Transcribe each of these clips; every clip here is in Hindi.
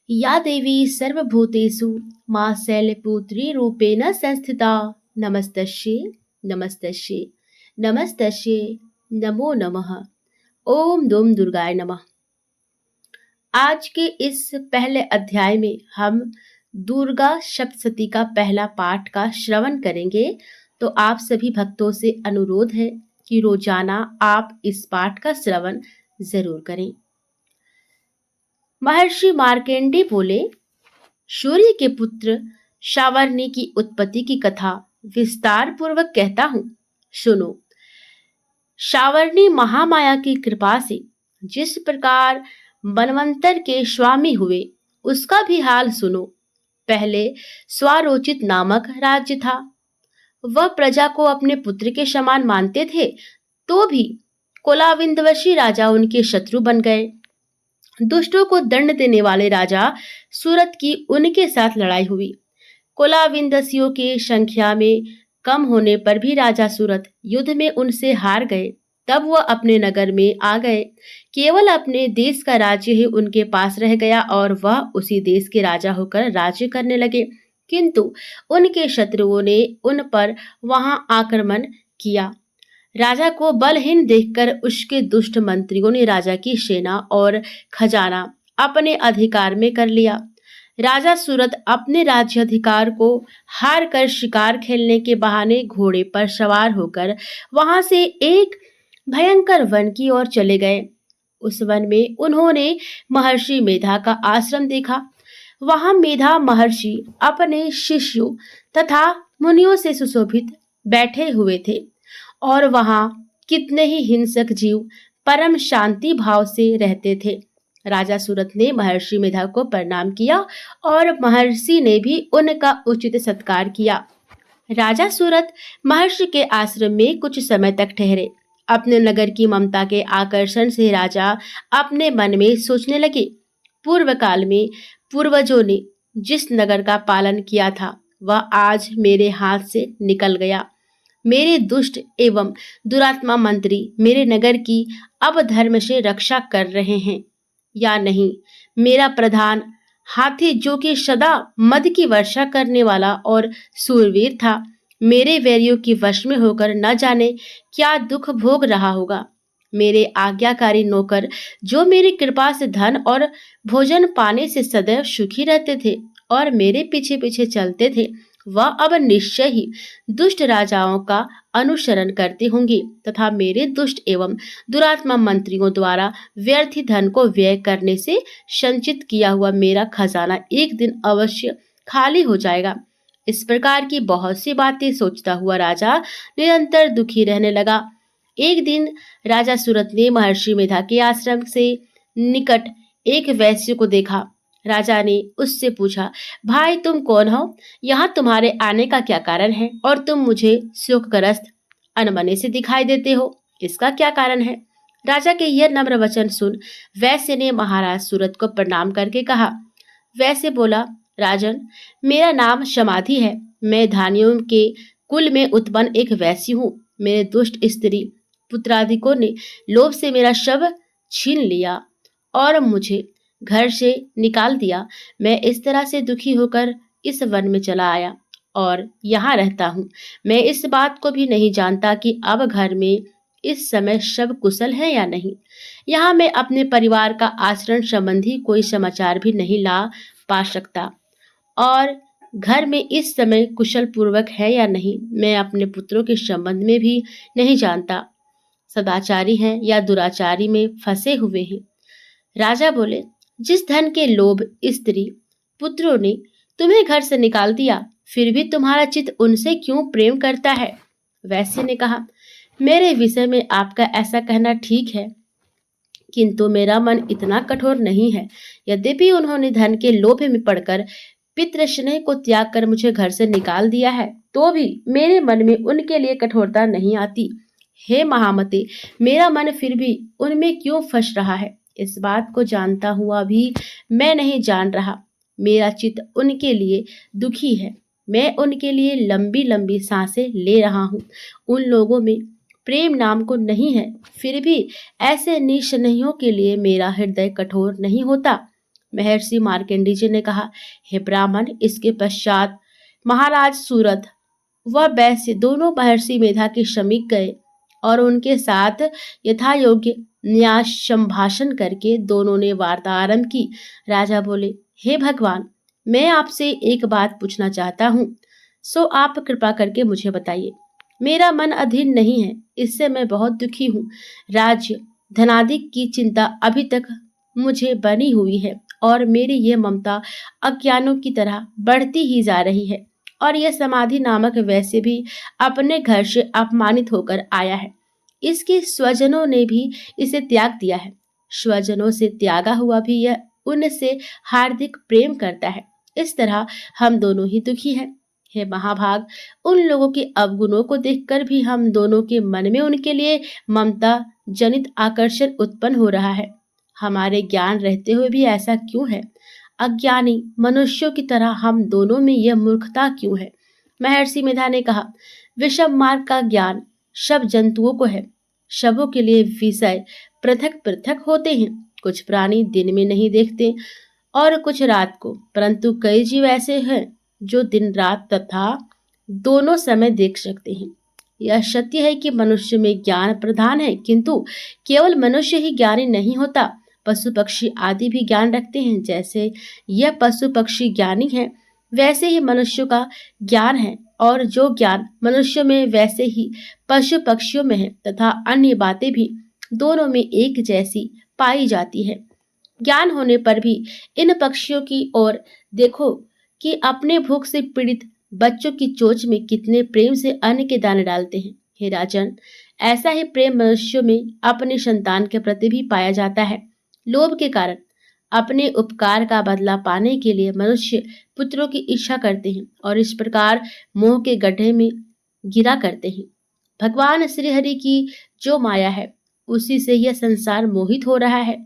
या देवी सर्वभूतेषु मां शैलपुत्री रूपेण संस्थिता। नमस्तस्यै नमस्तस्यै नमस्तस्यै नमो नमः। ओम दुम दुर्गाय नमः। आज के इस पहले अध्याय में हम दुर्गा सप्तशती का पहला पाठ का श्रवण करेंगे। तो आप सभी भक्तों से अनुरोध है कि रोजाना आप इस पाठ का श्रवण जरूर करें। महर्षि मार्कंडेय बोले, सूर्य के पुत्र शावर्णी की उत्पत्ति की कथा विस्तार पूर्वक कहता हूं, सुनो। शावर्णी महामाया की कृपा से जिस प्रकार मनवंतर के स्वामी हुए, उसका भी हाल सुनो। पहले स्वारोचित नामक राज्य था। वह प्रजा को अपने पुत्र के समान मानते थे, तो भी कोलाविंदवशी राजा उनके शत्रु बन गए। दुष्टों को दंड देने वाले राजा सूरत की उनके साथ लड़ाई हुई। कोलाविंदसियों के संख्या में कम होने पर भी राजा सूरत युद्ध में उनसे हार गए। तब वह अपने नगर में आ गए। केवल अपने देश का राज्य ही उनके पास रह गया और वह उसी देश के राजा होकर राज्य करने लगे। किंतु उनके शत्रुओं ने उन पर वहां आक्रमण किया। राजा को बलहीन देखकर उसके दुष्ट मंत्रियों ने राजा की सेना और खजाना अपने अधिकार में कर लिया। राजा सूरत अपने राज्य अधिकार को हार कर शिकार खेलने के बहाने घोड़े पर सवार होकर वहां से एक भयंकर वन की ओर चले गए। उस वन में उन्होंने महर्षि मेधा का आश्रम देखा। वहां मेधा महर्षि अपने शिष्यों तथा मुनियों से सुशोभित बैठे हुए थे और वहां कितने ही हिंसक जीव परम शांति भाव से रहते थे। राजा सूरत ने महर्षि मेधा को प्रणाम किया और महर्षि ने भी उनका उचित सत्कार किया। राजा सूरत महर्षि के आश्रम में कुछ समय तक ठहरे। अपने नगर की ममता के आकर्षण से राजा अपने मन में सोचने लगे, पूर्व काल में पूर्वजों ने जिस नगर का पालन किया था, वह आज मेरे हाथ से निकल गया। मेरे दुष्ट एवं दुरात्मा मंत्री मेरे नगर की अब धर्म से रक्षा कर रहे हैं या नहीं। मेरा प्रधान हाथी, जो कि सदा मद की वर्षा करने वाला और सूरवीर था, मेरे वैरियों की वश में होकर न जाने क्या दुख भोग रहा होगा। मेरे आज्ञाकारी नौकर, जो मेरी कृपा से धन और भोजन पाने से सदैव सुखी रहते थे और मेरे पीछे पीछे चलते थे, वह अब निश्चय ही दुष्ट राजाओं का अनुसरण करते होंगे तथा मेरे दुष्ट एवं दुरात्मा मंत्रियों द्वारा व्यर्थ धन को व्यय करने से संचित किया हुआ मेरा खजाना एक दिन अवश्य खाली हो जाएगा। इस प्रकार की बहुत सी बातें सोचता हुआ राजा निरंतर दुखी रहने लगा। एक दिन राजा सूरत ने महर्षि मेधा के आश्रम से निकट एक वैश्य को देखा। राजा ने उससे पूछा, भाई तुम कौन हो? यहाँ तुम्हारे आने का क्या कारण है और तुम मुझे शोकग्रस्त अनमने से दिखाई देते हो, इसका क्या कारण है? राजा के यह नम्र वचन सुन वैश्य ने महाराज सूरत को प्रणाम करके कहा। वैश्य बोला, राजन, मेरा नाम समाधि है। मैं धानियों के कुल में उत्पन्न एक वैश्य हूँ। मेरे दुष्ट स्त्री पुत्रादिकों ने लोभ से मेरा शव छीन लिया और मुझे घर से निकाल दिया। मैं इस तरह से दुखी होकर इस वन में चला आया और यहाँ रहता हूँ। मैं इस बात को भी नहीं जानता कि अब घर में इस समय सब कुशल है या नहीं। यहाँ मैं अपने परिवार का आचरण संबंधी कोई समाचार भी नहीं ला पा सकता और घर में इस समय कुशल पूर्वक है या नहीं, मैं अपने पुत्रों के संबंध में भी नहीं जानता। सदाचारी हैं या दुराचारी में फंसे हुए हैं। राजा बोले, जिस धन के लोभ स्त्री पुत्रों ने तुम्हें घर से निकाल दिया, फिर भी तुम्हारा चित्त उनसे क्यों प्रेम करता है? वैश्य ने कहा, मेरे विषय में आपका ऐसा कहना ठीक है, किंतु मेरा मन इतना कठोर नहीं है। यद्यपि उन्होंने धन के लोभ में पड़कर पितृस्नेह को त्याग कर मुझे घर से निकाल दिया है, तो भी मेरे मन में उनके लिए कठोरता नहीं आती। हे महामते, मेरा मन फिर भी उनमें क्यों फंस रहा है, इस बात को जानता हुआ भी मैं नहीं जान रहा। मेरा चित्त उनके लिए दुखी है। मैं उनके लिए लंबी लंबी सांसें ले रहा हूँ। उन लोगों में प्रेम नाम को नहीं है, फिर भी ऐसे निस्नेहियों के लिए मेरा हृदय कठोर नहीं होता। महर्षि मार्कंडेय जी ने कहा, हे ब्राह्मण, इसके पश्चात महाराज सूरत व वैश्य दोनों महर्षि मेधा के समीप गए और उनके साथ यथा योग्य न्याय संभाषण करके दोनों ने वार्ता आरंभ की। राजा बोले, हे भगवान, मैं आपसे एक बात पूछना चाहता हूँ, सो आप कृपा करके मुझे बताइए। मेरा मन अधीर नहीं है, इससे मैं बहुत दुखी हूँ। राज्य धनादि की चिंता अभी तक मुझे बनी हुई है और मेरी ये ममता अज्ञानों की तरह बढ़ती ही जा रही है। और यह समाधि नामक वैसे भी अपने घर से अपमानित होकर आया है। इसके स्वजनों ने भी इसे त्याग दिया है। स्वजनों से त्यागा हुआ भी यह उनसे हार्दिक प्रेम करता है। इस तरह हम दोनों ही दुखी हैं। हे महाभाग, उन लोगों के अवगुणों को देखकर भी हम दोनों के मन में उनके लिए ममता जनित आकर्षण उत्पन्न हो रहा है। हमारे ज्ञान रहते हुए भी ऐसा क्यों है? अज्ञानी मनुष्यों की तरह हम दोनों में यह मूर्खता क्यों है? महर्षि मेधा ने कहा, विषम मार्ग का ज्ञान सब जंतुओं को है। सबों के लिए विषय पृथक पृथक होते हैं। कुछ प्राणी दिन में नहीं देखते और कुछ रात को, परंतु कई जीव ऐसे हैं जो दिन रात तथा दोनों समय देख सकते हैं। यह सत्य है कि मनुष्य में ज्ञान प्रधान है, किंतु केवल मनुष्य ही ज्ञानी नहीं होता। पशु पक्षी आदि भी ज्ञान रखते हैं। जैसे यह पशु पक्षी ज्ञानी है, वैसे ही मनुष्यों का ज्ञान है, और जो ज्ञान मनुष्यों में वैसे ही पशु पक्षियों में है, तथा अन्य बातें भी दोनों में एक जैसी पाई जाती है। ज्ञान होने पर भी इन पक्षियों की ओर देखो कि अपने भूख से पीड़ित बच्चों की चोंच में कितने प्रेम से अन्न के दाने डालते हैं। हे राजन, ऐसा ही प्रेम मनुष्यों में अपने संतान के प्रति भी पाया जाता है। लोभ के कारण अपने उपकार का बदला पाने के लिए मनुष्य पुत्रों की इच्छा करते हैं और इस प्रकार मोह के गड्ढे में गिरा करते हैं। भगवान श्री हरि की जो माया है, उसी से यह संसार मोहित हो रहा है।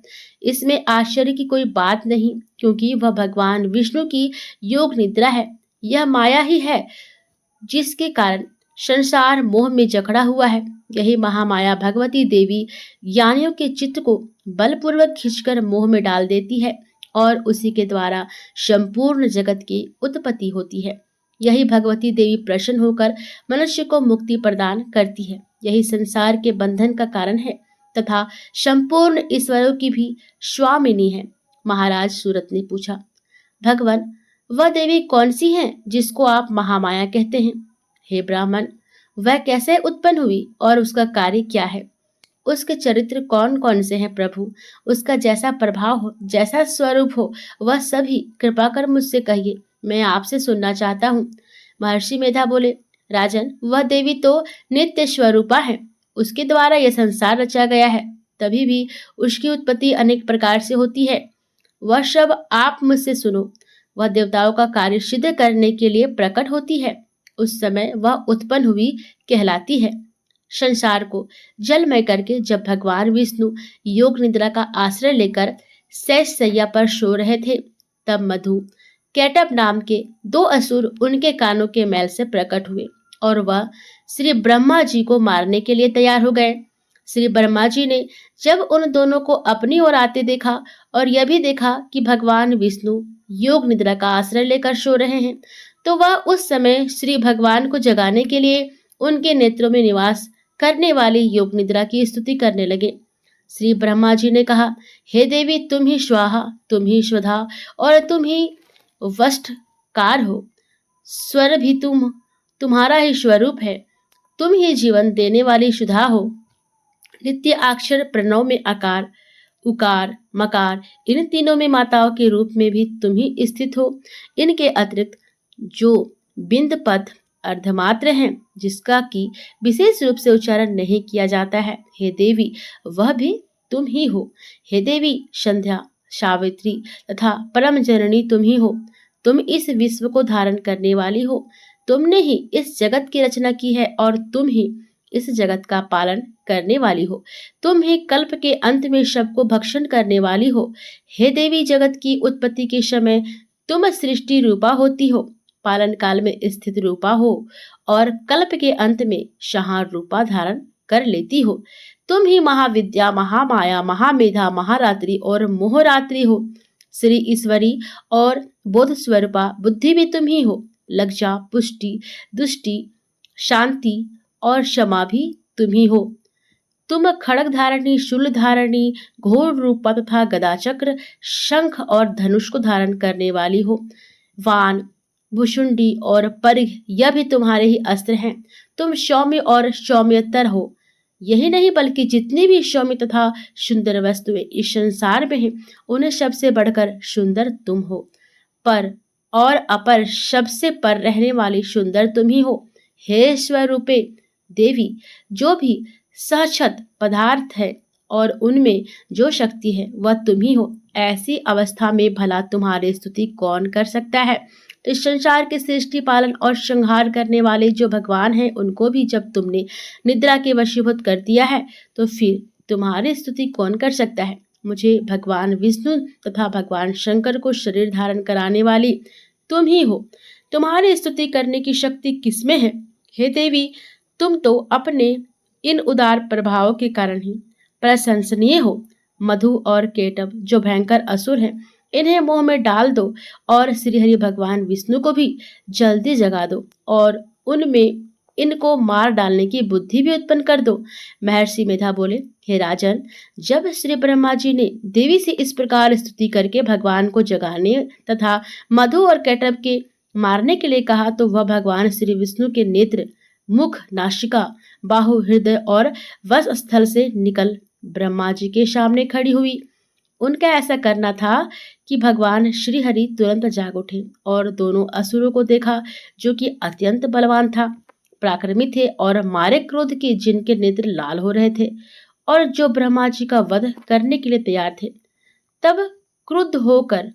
इसमें आश्चर्य की कोई बात नहीं, क्योंकि वह भगवान विष्णु की योग निद्रा है। यह माया ही है जिसके कारण संसार मोह में जकड़ा हुआ है। यही महामाया भगवती देवी ज्ञानियों के चित्त को बलपूर्वक खींचकर मोह में डाल देती है और उसी के द्वारा संपूर्ण जगत की उत्पत्ति होती है। यही भगवती देवी प्रसन्न होकर मनुष्य को मुक्ति प्रदान करती है। यही संसार के बंधन का कारण है तथा संपूर्ण ईश्वरों की भी स्वामिनी है। महाराज सूरत ने पूछा, भगवान, वह देवी कौन सी है जिसको आप महामाया कहते हैं? हे ब्राह्मण, वह कैसे उत्पन्न हुई और उसका कार्य क्या है? उसके चरित्र कौन कौन से हैं प्रभु? उसका जैसा प्रभाव हो, जैसा स्वरूप हो, वह सभी कृपा कर मुझसे कहिए, मैं आपसे सुनना चाहता हूँ। महर्षि मेधा बोले, राजन, वह देवी तो नित्य स्वरूपा है। उसके द्वारा यह संसार रचा गया है, तभी भी उसकी उत्पत्ति अनेक प्रकार से होती है। वह सब आप मुझसे सुनो। वह देवताओं का कार्य सिद्ध करने के लिए प्रकट होती है। उस समय वह उत्पन्न हुई कहलाती है। संसार को जलमय करके जब भगवान विष्णु योग निद्रा का आश्रय लेकर शैश शैया पर सो रहे थे, तब मधु कैटब नाम के दो असुर उनके कानों के मैल से प्रकट हुए और वह श्री ब्रह्मा जी को मारने के लिए तैयार हो गए। श्री ब्रह्मा जी ने जब उन दोनों को अपनी ओर आते देखा और यह भी देखा कि भगवान विष्णु योग निद्रा का आश्रय लेकर सो रहे हैं, तो वह उस समय श्री भगवान को जगाने के लिए उनके नेत्रों में निवास करने वाली योग निद्रा की स्तुति करने लगे। श्री ब्रह्मा जी ने कहा, हे देवी, तुम ही स्वाहा, तुम ही स्वधा और तुम ही वष्टकार हो। स्वर भी तुम्हारा ही स्वरूप है। तुम ही जीवन देने वाली सुधा हो। नित्य अक्षर प्रणव में आकार, उकार, मकार, इन तीनों में माताओं के रूप में भी तुम ही स्थित हो। इनके अतिरिक्त जो बिंद पद अर्धमात्र हैं, जिसका की विशेष रूप से उच्चारण नहीं किया जाता है, हे देवी, वह भी तुम ही हो। हे देवी, संध्या, सावित्री तथा परम जननी तुम ही हो। तुम इस विश्व को धारण करने वाली हो। तुमने ही इस जगत की रचना की है और तुम ही इस जगत का पालन करने वाली हो। तुम ही कल्प के अंत में सबको भक्षण करने वाली हो। हे देवी, जगत की उत्पत्ति के समय तुम सृष्टि रूपा होती हो, पालन काल में स्थित रूपा हो और कल्प के अंत में संहार रूपा धारण कर लेती हो। तुम ही महाविद्या, महामाया, महामेधा, महारात्रि और मोहरात्रि हो। श्री ईश्वरी और बोध स्वरूपा बुद्धि भी तुम ही हो। लज्जा, पुष्टि, दुष्टि, शांति और क्षमा भी तुम ही हो। तुम खड़ग धारणी, शूल धारणी, घोर रूपा तथा गदाचक्र, शंख और धनुष को धारण करने वाली हो। वान, भुषुंडी और परिघ यह भी तुम्हारे ही अस्त्र हैं। तुम सौम्य और सौम्यतर हो। यही नहीं बल्कि जितनी भी सौम्य तथा सुंदर वस्तुएं इस संसार में हैं, उन्हें सबसे बढ़कर सुंदर तुम हो। पर और अपर सबसे पर रहने वाली सुंदर तुम ही हो। हे स्वरूपे देवी, जो भी सहछत पदार्थ है और उनमें जो शक्ति है वह तुम ही हो। ऐसी अवस्था में भला तुम्हारी स्तुति कौन कर सकता है। इस संसार के सृष्टि, पालन और संहार करने वाले जो भगवान हैं, उनको भी जब तुमने निद्रा के वशीभूत कर दिया है, तो फिर तुम्हारी स्तुति कौन कर सकता है। मुझे भगवान विष्णु तथा भगवान शंकर को शरीर धारण कराने वाली तुम ही हो। तुम्हारी स्तुति करने की शक्ति किसमें है। हे देवी, तुम तो अपने इन उदार प्रभावों के कारण ही प्रशंसनीय हो। मधु और केटव जो भयंकर असुर हैं, इन्हें मुंह में डाल दो और श्रीहरि भगवान विष्णु को भी जल्दी जगा दो और उनमें इनको मार डालने की बुद्धि भी उत्पन्न कर दो। महर्षि मेधा बोले, हे राजन, जब श्री ब्रह्मा जी ने देवी से इस प्रकार स्तुति करके भगवान को जगाने तथा मधु और केटव के मारने के लिए कहा, तो वह भगवान श्री विष्णु के नेत्र, मुख, नासिका, बाहु, हृदय और वक्ष स्थल से निकल ब्रह्मा जी के सामने खड़ी हुई। उनका ऐसा करना था कि भगवान श्री हरि तुरंत जाग उठे और दोनों असुरों को देखा, जो कि अत्यंत बलवान था, पराक्रमी थे और मारे क्रोध के जिनके नेत्र लाल हो रहे थे और जो ब्रह्मा जी का वध करने के लिए तैयार थे। तब क्रुद्ध होकर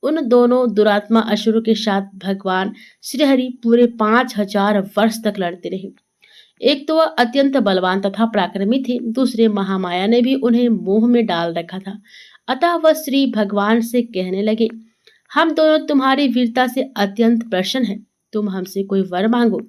उन दोनों दुरात्मा असुरों के साथ भगवान श्री हरि पूरे 5000 वर्ष तक लड़ते रहे। एक तो वह अत्यंत बलवान तथा पराक्रमी थे, दूसरे महामाया ने भी उन्हें मोह में डाल रखा था। अतः वह श्री भगवान से कहने लगे, हम दोनों तुम्हारी वीरता से अत्यंत प्रसन्न हैं, तुम हमसे कोई वर मांगो।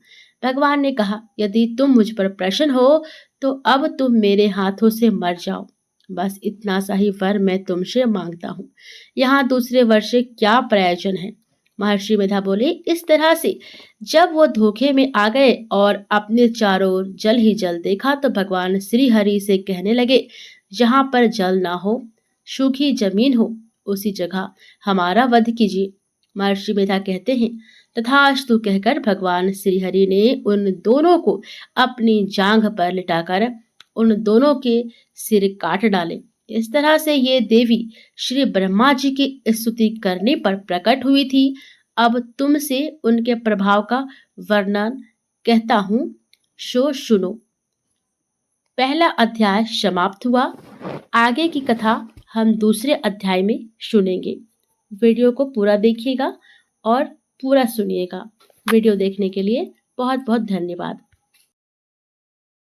भगवान ने कहा, यदि तुम मुझ पर प्रसन्न हो तो अब तुम मेरे हाथों से मर जाओ। बस इतना सा ही वर मैं तुमसे मांगता हूँ, यहाँ दूसरे वर से क्या प्रयोजन है। महर्षि मेधा बोले, इस तरह से जब वो धोखे में आ गए और अपने चारों ओर जल ही जल देखा, तो भगवान श्री हरि से कहने लगे, जहाँ पर जल ना हो, सूखी जमीन हो, उसी जगह हमारा वध कीजिए। महर्षि मेधा कहते हैं, तथास्तु कहकर भगवान श्री हरि ने उन दोनों को अपनी जांघ पर लिटाकर उन दोनों के सिर काट डाले। इस तरह से ये देवी श्री ब्रह्मा जी की स्तुति करने पर प्रकट हुई थी। अब तुमसे उनके प्रभाव का वर्णन कहता हूँ, सो सुनो। पहला अध्याय समाप्त हुआ। आगे की कथा हम दूसरे अध्याय में सुनेंगे। वीडियो को पूरा देखिएगा और पूरा सुनिएगा। वीडियो देखने के लिए बहुत बहुत धन्यवाद।